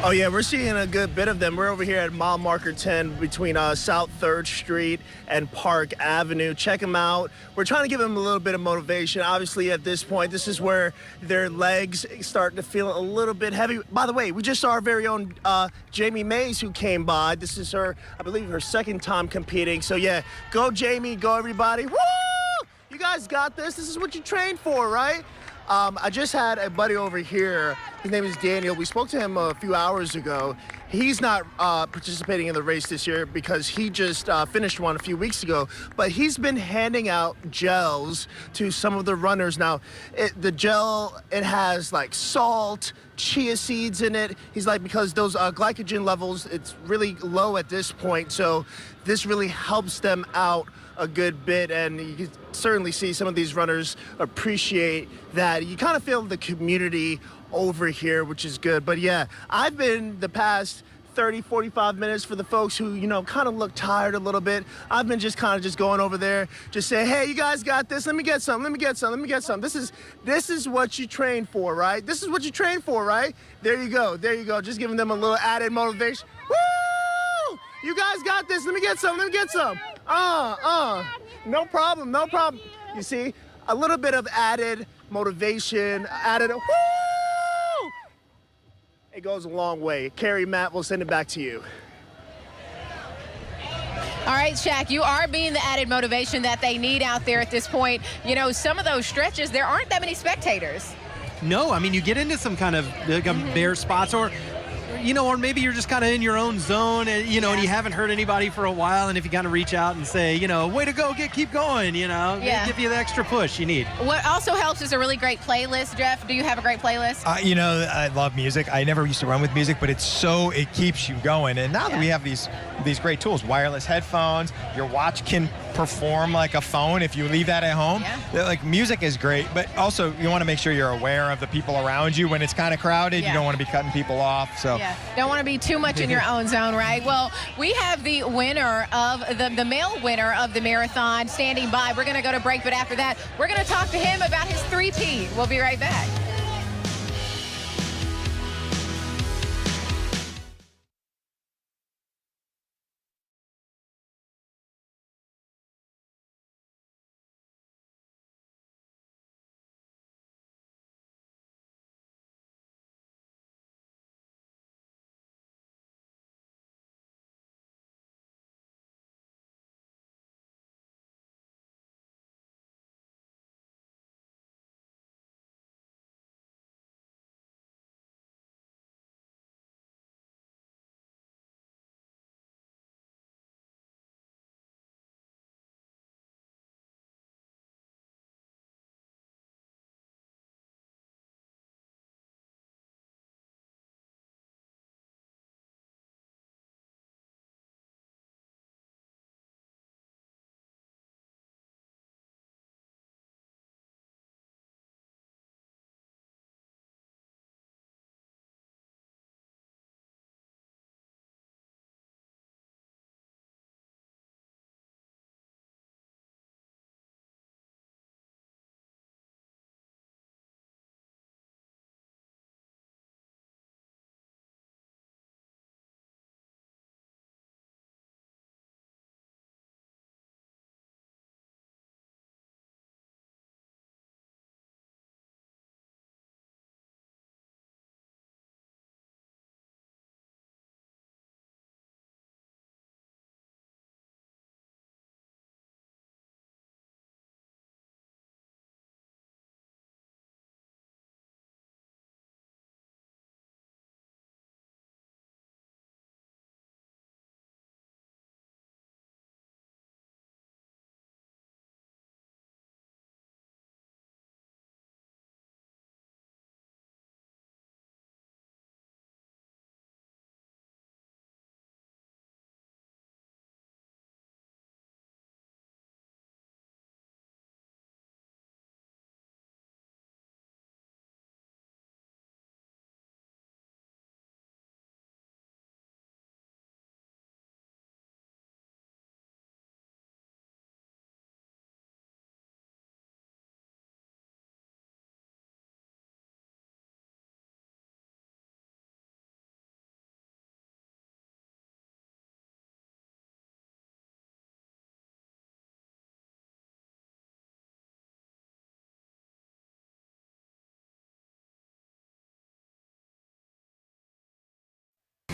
S9: Oh, yeah, we're seeing a good bit of them. We're over here at mile marker 10 between South 3rd Street and Park Avenue. Check them out. We're trying to give them a little bit of motivation. Obviously, at this point, this is where their legs start to feel a little bit heavy. By the way, we just saw our very own Jamie Mays who came by. This is her, I believe, her second time competing. So, yeah, go Jamie, go everybody. Woo! You guys got this. This is what you trained for, right? I just had a buddy over here. His name is Daniel. We spoke to him a few hours ago. He's not participating in the race this year because he just finished one a few weeks ago. But he's been handing out gels to some of the runners. Now, the gel, it has like salt, chia seeds in it. He's like, because those glycogen levels, it's really low at this point. So this really helps them out a good bit, and you can certainly see some of these runners appreciate that. You kind of feel the community over here, which is good. But yeah, I've been the past 30, 45 minutes for the folks who, you know, kind of look tired a little bit. I've been just kind of just going over there, just saying, hey, you guys got this. Let me get some. Let me get some. Let me get some. This is what you train for, right? This is what you train for, right? There you go. There you go. Just giving them a little added motivation. Woo! You guys got this. Let me get some. Let me get some. No problem. No problem. You see, a little bit of added motivation, added. Woo! It goes a long way. Carrie, Matt, we'll send it back to you.
S2: All right, Shaq, you are being the added motivation that they need out there at this point. You know, some of those stretches, there aren't that many spectators.
S3: No, I mean, you get into some kind of bare spots, or you know, or maybe you're just kind of in your own zone, and you know, and you haven't heard anybody for a while, and if you kind of reach out and say, you know, way to go, keep going, you know, give you the extra push you need.
S2: What also helps is a really great playlist. Jeff, do you have a great playlist?
S5: You know, I love music. I never used to run with music, but it keeps you going. And now that we have these great tools, wireless headphones, your watch can perform like a phone if you leave that at home. Like, music is great, but also you want to make sure you're aware of the people around you when it's kind of crowded. You don't want to be cutting people off. So
S2: don't want to be too much in your own zone, right? Well, we have the winner of the male winner of the marathon standing by. We're going to go to break, but after that, we're going to talk to him about his 3P. We'll be right back.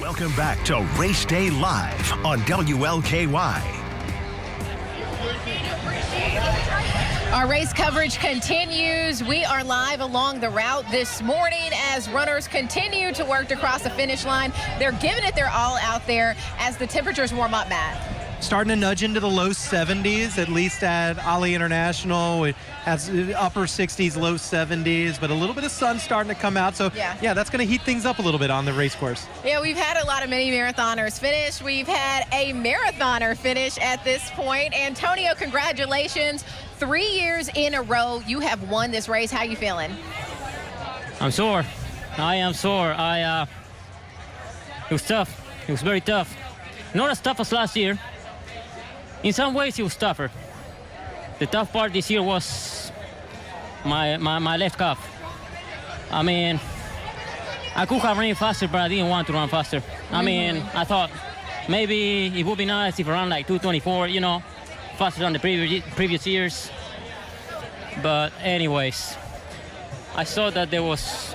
S1: Welcome back to Race Day Live on WLKY.
S2: Our race coverage continues. We are live along the route this morning as runners continue to work to cross the finish line. They're giving it their all out there as the temperatures warm up, Matt.
S3: Starting to nudge into the low 70s, at least at Ali International. It has upper 60s, low 70s, but a little bit of sun starting to come out. So, yeah that's going to heat things up a little bit on the race course.
S2: Yeah, we've had a lot of mini marathoners finish. We've had a marathoner finish at this point. Antonio, congratulations. 3 years in a row, you have won this race. How you feeling?
S15: I'm sore. I am sore. It was tough. It was very tough. Not as tough as last year. In some ways, it was tougher. The tough part this year was my left calf. I mean, I could have run faster, but I didn't want to run faster. I mean, I thought maybe it would be nice if I ran like 2:24, you know, faster than the previous years. But anyways, I saw that there was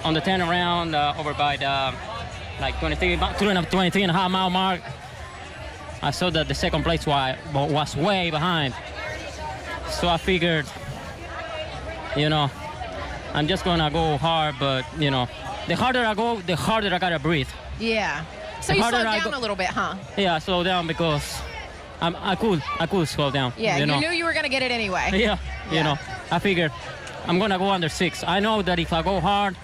S15: on the turnaround over by the like 23 and a half mile mark. I saw that the second place was way behind. So I figured, you know, I'm just gonna go hard, but you know, the harder I go, the harder I gotta breathe.
S2: Yeah. So you slowed down a little bit, huh?
S15: Yeah, I slowed down because I could slow down.
S2: Yeah, you
S15: know.
S2: knew you were gonna get it anyway.
S15: Yeah, you know, I figured I'm gonna go under 6. I know that if I go hard,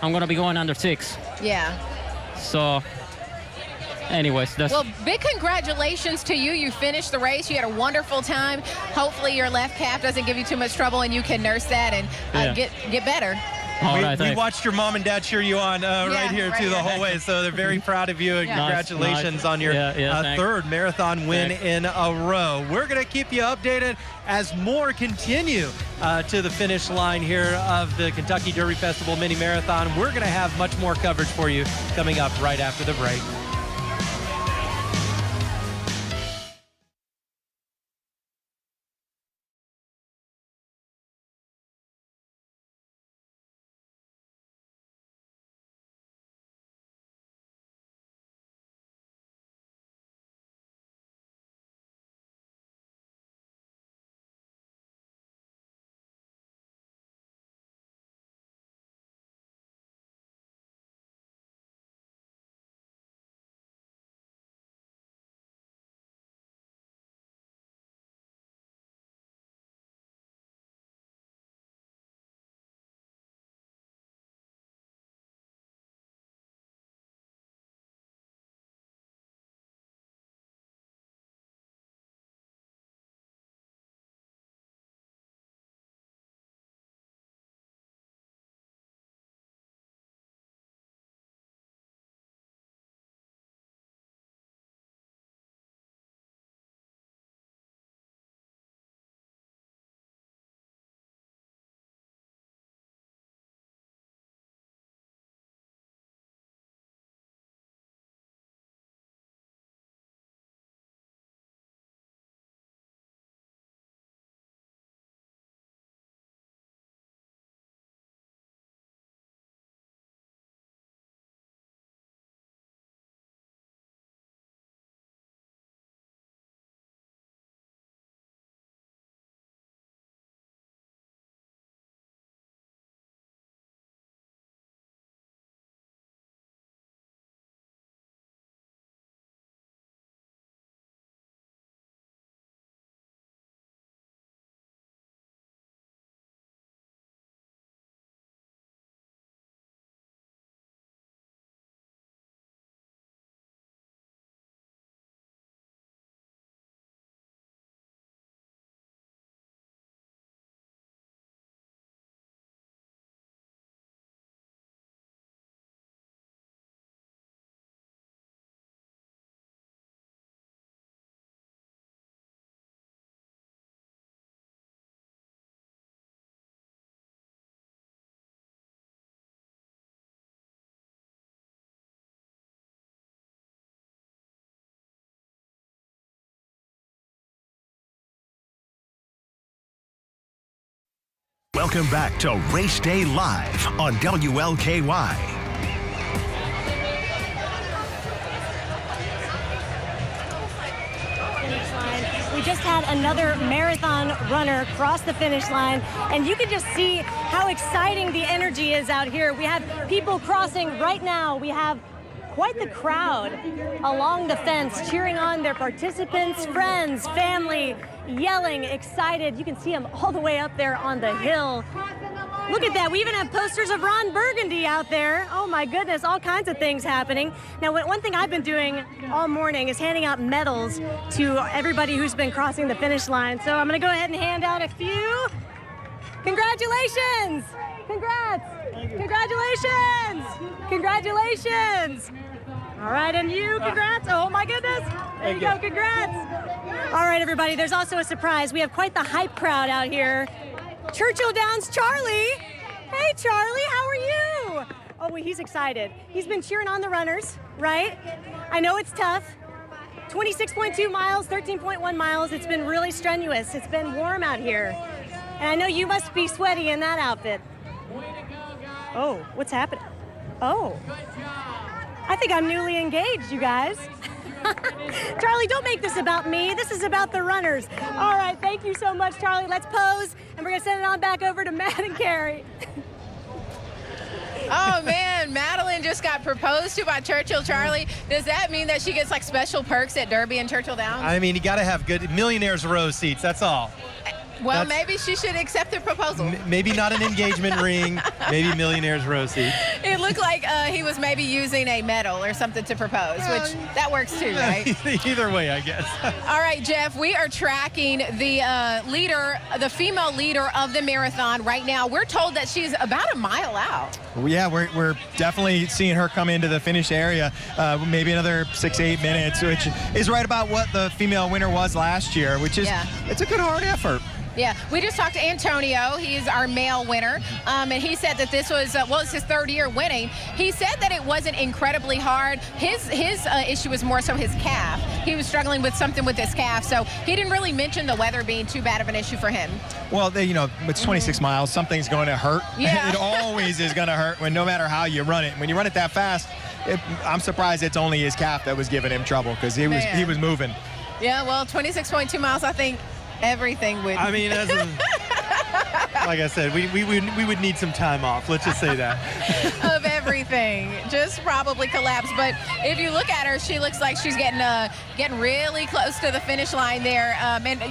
S15: I'm gonna be going under 6.
S2: Yeah.
S15: So, anyways, that's...
S2: Well, big congratulations to you. You finished the race. You had a wonderful time. Hopefully your left calf doesn't give you too much trouble and you can nurse that and get better.
S3: We watched your mom and dad cheer you on right here too the whole way, so they're very proud of you and congratulations on your third marathon win in a row. We're going to keep you updated as more continue to the finish line here of the Kentucky Derby Festival Mini Marathon. We're going to have much more coverage for you coming up right after the break.
S1: Welcome back to Race Day Live on WLKY.
S4: we just had another marathon runner cross the finish line, and you can just see how exciting the energy is out here. We have people crossing right now. We have quite the crowd along the fence cheering on their participants, friends, family, yelling, excited. You can see them all the way up there on the hill. Look at that. We even have posters of Ron Burgundy out there. Oh my goodness, all kinds of things happening. Now, one thing I've been doing all morning is handing out medals to everybody who's been crossing the finish line. So I'm going to go ahead and hand out a few. Congratulations. Congrats. Congratulations. Congratulations. All right, and you, congrats. Oh my goodness. There you go, congrats. All right, everybody, there's also a surprise. We have quite the hype crowd out here. Churchill Downs Charlie. Hey, Charlie, how are you? Oh, well, he's excited. He's been cheering on the runners, right? I know it's tough. 26.2 miles, 13.1 miles. It's been really strenuous. It's been warm out here. And I know you must be sweaty in that outfit. Oh, what's happening? Oh, I think I'm newly engaged, you guys. Charlie, don't make this about me. This is about the runners. All right, thank you so much, Charlie. Let's pose, and we're going to send it on back over to Matt and Carrie.
S2: Oh, man, Madeline just got proposed to by Churchill Charlie. Does that mean that she gets, like, special perks at Derby and Churchill Downs?
S3: I mean, you got to have good millionaires row seats, that's all.
S2: Well, maybe she should accept the proposal.
S3: Maybe not an engagement ring, maybe millionaire's row seat.
S2: It looked like he was maybe using a medal or something to propose, which that works too, right?
S3: Either way, I guess.
S2: All right, Jeff, we are tracking the female leader of the marathon right now. We're told that she's about a mile out.
S5: Yeah, we're definitely seeing her come into the finish area, maybe another 6-8 minutes, which is right about what the female winner was last year, which is, it's a good hard effort.
S2: Yeah, we just talked to Antonio. He's our male winner, and he said that this was, it's his third year winning. He said that it wasn't incredibly hard. His issue was more so his calf. He was struggling with something with his calf, so he didn't really mention the weather being too bad of an issue for him.
S5: Well, it's 26 miles. Something's going to hurt.
S2: Yeah.
S5: It always is going to hurt no matter how you run it. When you run it that fast, I'm surprised it's only his calf that was giving him trouble because he was moving.
S2: Yeah, well, 26.2 miles, I think everything would.
S3: I mean, like I said, we would need some time off. Let's just say that.
S2: Of everything, just probably collapse. But if you look at her, she looks like she's getting really close to the finish line there. And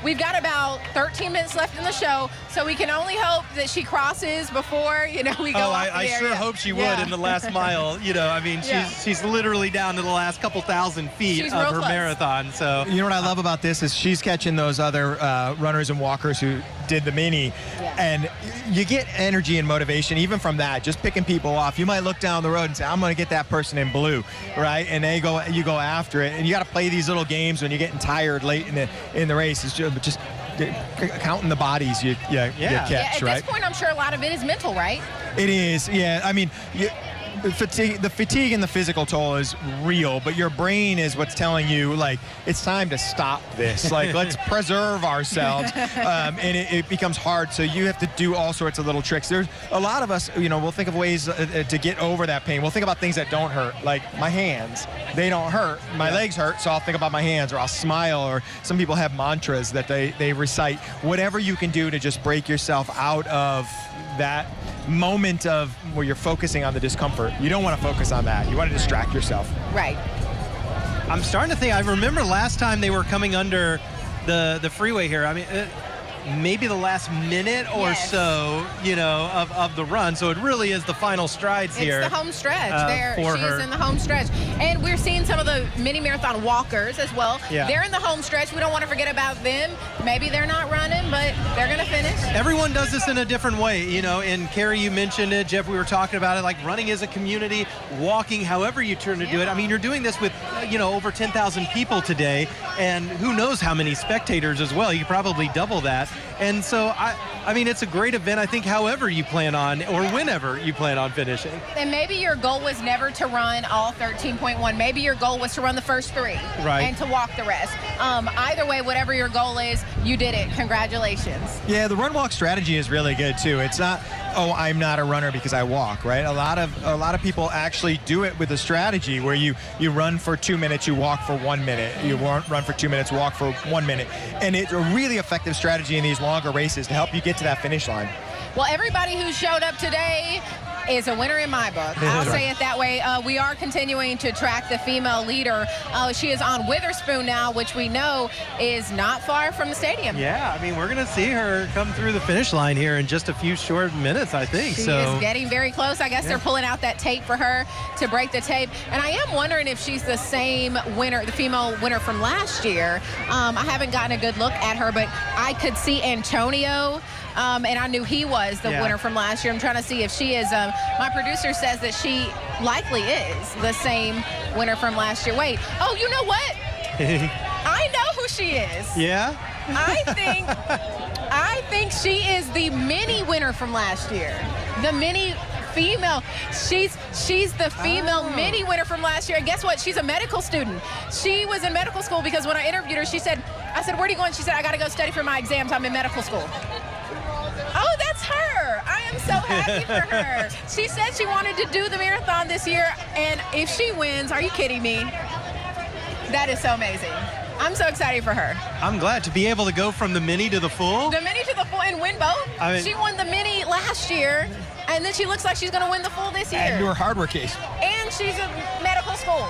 S2: we've got about 13 minutes left in the show, so we can only hope that she crosses before we go.
S3: I sure hope she would in the last mile. I mean, she's literally down to the last couple thousand feet of her marathon. So
S5: you know what I love about this is she's catching those other runners and walkers who did the mini, and you get energy and motivation even from that, just picking people off. You might look down the road and say, I'm going to get that person in blue, right? And you go after it, and you got to play these little games when you're getting tired late in the race. It's just counting the bodies you catch,
S2: at
S5: right?
S2: this point, I'm sure a lot of it is mental, right?
S5: It is, yeah. I mean, the fatigue and the physical toll is real, but your brain is what's telling you, like, it's time to stop this. Like, let's preserve ourselves. And it becomes hard, so you have to do all sorts of little tricks. There's a lot of us, we'll think of ways to get over that pain. We'll think about things that don't hurt, like my hands. They don't hurt. My legs hurt, so I'll think about my hands, or I'll smile, or some people have mantras that they recite. Whatever you can do to just break yourself out of that moment of where you're focusing on the discomfort. You don't want to focus on that. You want to distract yourself.
S2: Right.
S3: I'm starting to think, I remember last time they were coming under the freeway here. I mean, maybe the last minute or so, of the run. So it really is the final strides here.
S2: It's the home stretch.
S3: She's
S2: in the home stretch. And we're seeing some of the mini marathon walkers as well.
S3: Yeah.
S2: They're in the home stretch. We don't want to forget about them. Maybe they're not running, but they're going to finish.
S3: Everyone does this in a different way, and Carrie, you mentioned it. Jeff, we were talking about it, like running is a community, walking, however you turn to do it. I mean, you're doing this with, over 10,000 people today, and who knows how many spectators as well. You could probably double that. And so I mean, it's a great event, I think, however you plan on or whenever you plan on finishing.
S2: And maybe your goal was never to run all 13.1. Maybe your goal was to run the first 3 and to walk the rest. Either way, whatever your goal is, you did it. Congratulations.
S5: Yeah, the run walk strategy is really good too. It's not, oh, I'm not a runner because I walk, right? A lot of people actually do it with a strategy where you run for 2 minutes, you walk for 1 minute, you run for 2 minutes, walk for 1 minute, and it's a really effective strategy in these longer races to help you get to that finish line.
S2: Well, everybody who showed up today is a winner in my book. I'll say it that way. We are continuing to track the female leader. She is on Witherspoon now, which we know is not far from the stadium.
S3: Yeah, I mean, we're going to see her come through the finish line here in just a few short minutes, I think.
S2: She is getting very close. I guess they're pulling out that tape for her to break the tape. And I am wondering if she's the same winner, the female winner from last year. I haven't gotten a good look at her, but I could see Antonio. And I knew he was the winner from last year. I'm trying to see if she is. My producer says that she likely is the same winner from last year. Wait. Oh, you know what? I know who she is.
S3: Yeah?
S2: I think she is the mini winner from last year. The mini female. She's the female mini winner from last year. And guess what? She's a medical student. She was in medical school because when I interviewed her, I said, where are you going? She said, I got to go study for my exams. I'm in medical school. Oh, that's her. I am so happy for her. She said she wanted to do the marathon this year, and if she wins, are you kidding me? That is so amazing. I'm so excited for her.
S3: I'm glad to be able to go from the mini to the full.
S2: The mini to the full and win both. She won the mini last year, and then she looks like she's going to win the full this year.
S5: And do her hardware case.
S2: And she's in medical school.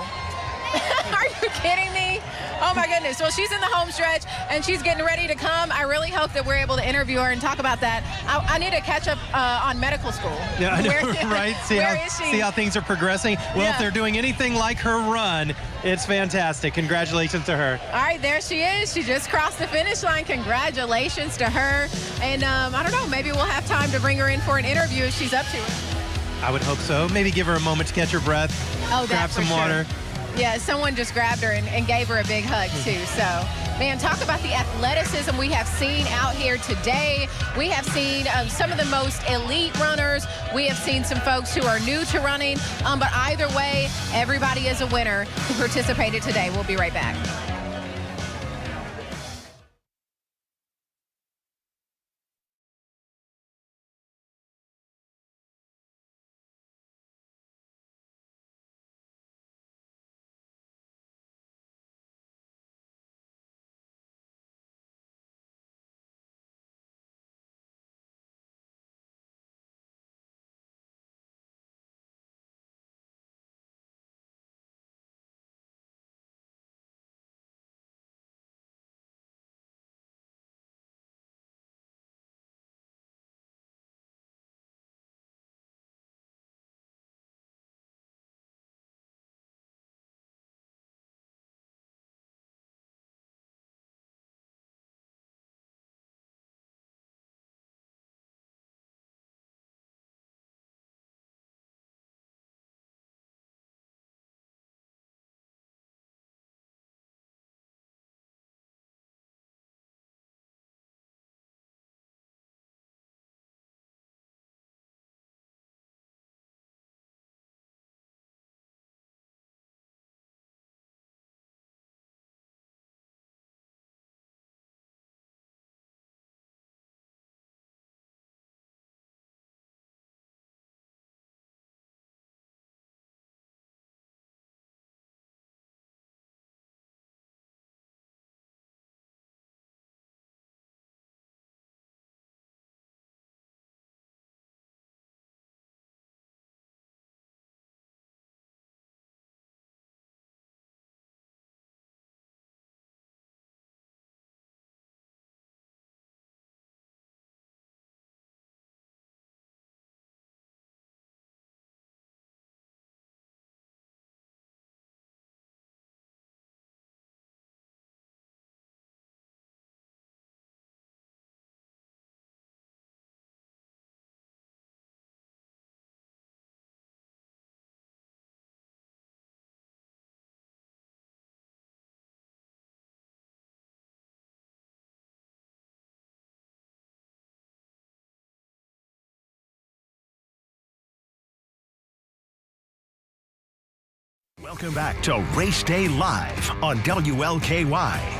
S2: Are you kidding me? Oh my goodness. Well, she's in the home stretch and she's getting ready to come. I really hope that we're able to interview her and talk about that. I need to catch up on medical school.
S3: Yeah, I know, right? See how things are progressing. Well, if they're doing anything like her run, it's fantastic. Congratulations to her.
S2: All right, there she is. She just crossed the finish line. Congratulations to her. And I don't know, maybe we'll have time to bring her in for an interview if she's up to it.
S3: I would hope so. Maybe give her a moment to catch her breath.
S2: Oh,
S3: grab some water.
S2: Yeah, someone just grabbed her and gave her a big hug, too. So, man, talk about the athleticism we have seen out here today. We have seen some of the most elite runners. We have seen some folks who are new to running. But either way, everybody is a winner who participated today. We'll be right back.
S1: Welcome back to Race Day Live on WLKY.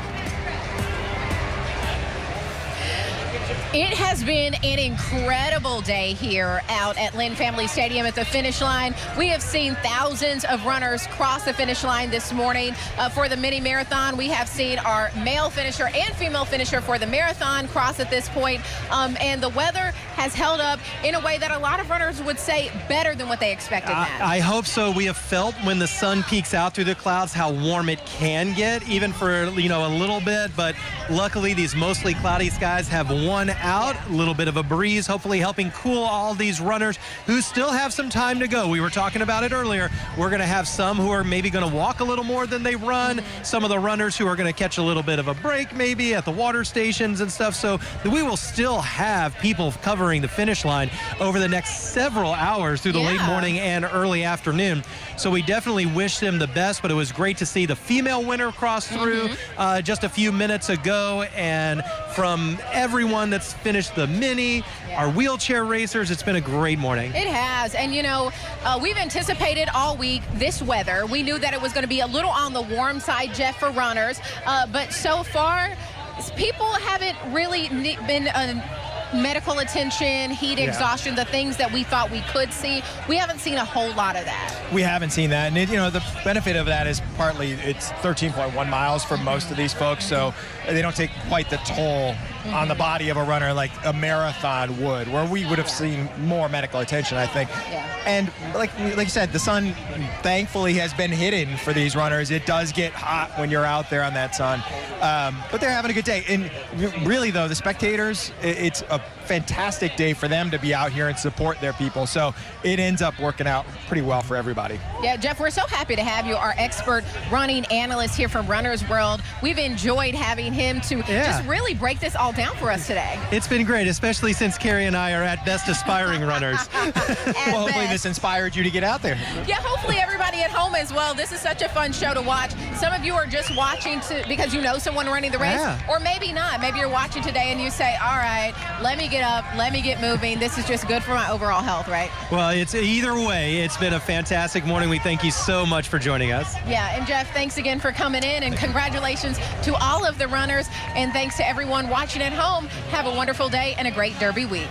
S2: It has been an incredible day here out at Lynn Family Stadium at the finish line. We have seen thousands of runners cross the finish line this morning for the mini marathon. We have seen our male finisher and female finisher for the marathon cross at this point. And the weather has held up in a way that a lot of runners would say better than what they expected.
S3: I hope so. We have felt when the sun peeks out through the clouds how warm it can get, even for, you know, a little bit. But luckily, these mostly cloudy skies have won out. A little bit of a breeze, hopefully helping cool all these runners who still have some time to go. We were talking about it earlier. We're going to have some who are maybe going to walk a little more than they run. Some of the runners who are going to catch a little bit of a break maybe at the water stations and stuff. So we will still have people covering the finish line over the next several hours through the late morning and early afternoon. So we definitely wish them the best, but it was great to see the female winner cross through just a few minutes ago. And from everyone that's finished the mini, our wheelchair racers, it's been a great morning.
S2: It has. And, you know, we've anticipated all week this weather. We knew that it was going to be a little on the warm side, Jeff, for runners. But so far, people haven't really been medical attention, heat exhaustion, the things that we thought we could see. We haven't seen a whole lot of that.
S5: We haven't seen that. And, you know, the benefit of that is partly it's 13.1 miles for most of these folks, so they don't take quite the toll on the body of a runner like a marathon would, where we would have seen more medical attention, I think. And like you said, the sun thankfully has been hidden for these runners. It does get hot when you're out there on that sun, but they're having a good day. And really, though, the spectators, it's a fantastic day for them to be out here and support their people. So it ends up working out pretty well for everybody.
S2: Yeah, Jeff, we're so happy to have you, our expert running analyst here from Runner's World. We've enjoyed having him to just really break this all down for us today.
S3: It's been great, especially since Carrie and I are at best aspiring runners.
S5: Well, hopefully this inspired you to get out there.
S2: Yeah, hopefully everybody at home as well. This is such a fun show to watch. Some of you are just watching because you know someone running the race, or maybe not. Maybe you're watching today and you say, all right, let me get up, let me get moving. This is just good for my overall health, right?
S3: Well, it's either way. It's been a fantastic morning. We thank you so much for joining us.
S2: Yeah, and Jeff, thanks again for coming in, and congratulations to all of the runners, and thanks to everyone watching at home. Have a wonderful day and a great Derby week.